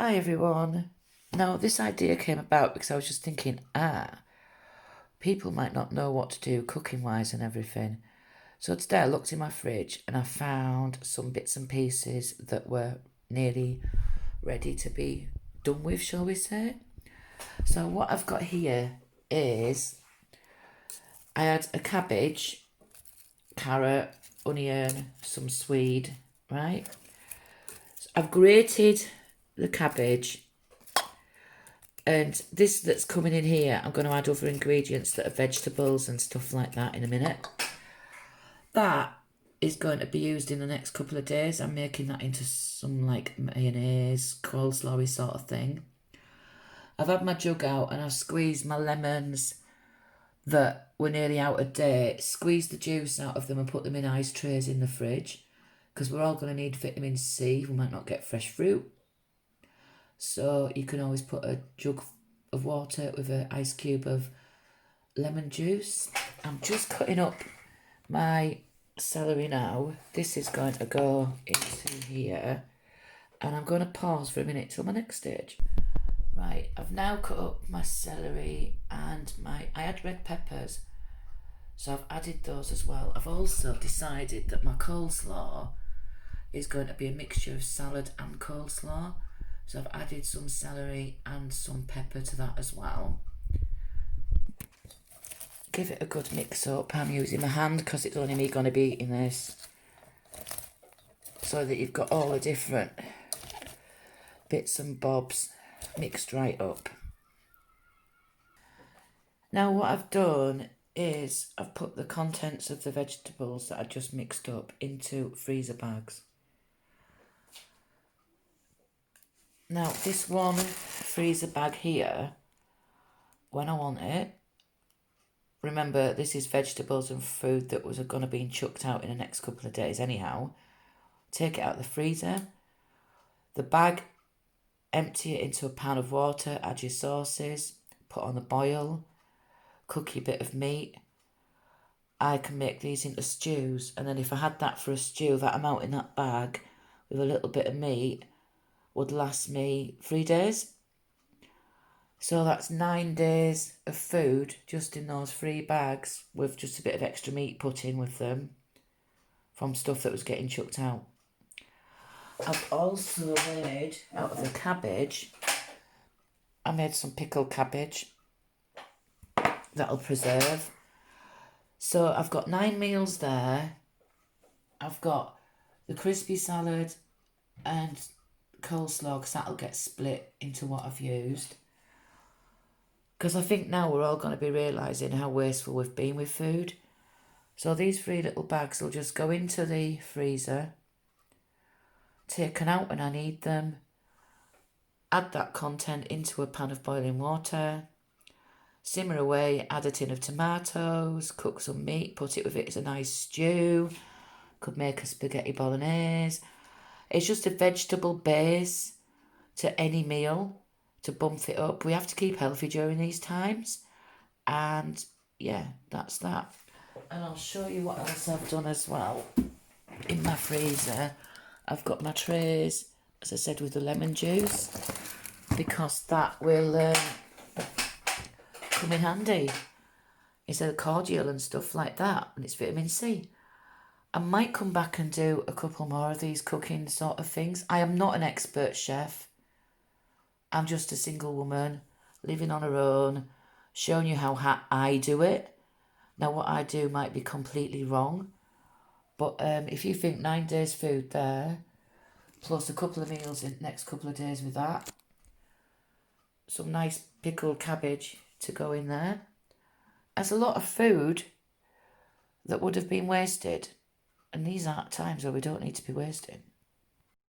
Hi everyone. Now this idea came about because I was just thinking, people might not know what to do cooking wise and everything. So today I looked in my fridge and I found some bits and pieces that were nearly ready to be done with, shall we say. So what I've got here is I had a cabbage, carrot, onion, some swede, right? So I've grated the cabbage. And this that's coming in here, I'm going to add other ingredients that are vegetables and stuff like that in a minute. That is going to be used in the next couple of days. I'm making that into some like mayonnaise, coleslaw sort of thing. I've had my jug out and I've squeezed my lemons that were nearly out of date, squeezed the juice out of them and put them in ice trays in the fridge because we're all going to need vitamin C. We might not get fresh fruit. So you can always put a jug of water with an ice cube of lemon juice. I'm just cutting up my celery now. This is going to go into here. And I'm going to pause for a minute till my next stage. Right, I've now cut up my celery and I had red peppers. So I've added those as well. I've also decided that my coleslaw is going to be a mixture of salad and coleslaw. So I've added some celery and some pepper to that as well. Give it a good mix up. I'm using my hand because it's only me going to be eating this. So that you've got all the different bits and bobs mixed right up. Now what I've done is I've put the contents of the vegetables that I just mixed up into freezer bags. Now this one freezer bag here, when I want it, remember this is vegetables and food that was going to be chucked out in the next couple of days anyhow, take it out of the freezer, the bag, empty it into a pan of water, add your sauces, put on the boil, cook your bit of meat. I can make these into stews, and then if I had that for a stew, that amount in that bag with a little bit of meat would last me 3 days. So that's 9 days of food just in those 3 bags with just a bit of extra meat put in with them from stuff that was getting chucked out. I've also made, out of the cabbage, I made some pickled cabbage that'll preserve. So I've got 9 meals there. I've got the crispy salad and coleslaw because that'll get split into what I've used. Because I think now we're all going to be realising how wasteful we've been with food. So these 3 little bags will just go into the freezer, taken out when I need them, add that content into a pan of boiling water, simmer away, add a tin of tomatoes, cook some meat, put it with it as a nice stew, could make a spaghetti bolognese. It's just a vegetable base to any meal to bump it up. We have to keep healthy during these times. And yeah, that's that. And I'll show you what else I've done as well. In my freezer, I've got my trays, as I said, with the lemon juice, because that will come in handy. It's a cordial and stuff like that, and it's vitamin C. I might come back and do a couple more of these cooking sort of things. I am not an expert chef. I'm just a single woman living on her own, showing you how I do it. Now, what I do might be completely wrong, but if you think 9 days food there, plus a couple of meals in the next couple of days with that, some nice pickled cabbage to go in there, that's a lot of food that would have been wasted. And these aren't times where we don't need to be wasting.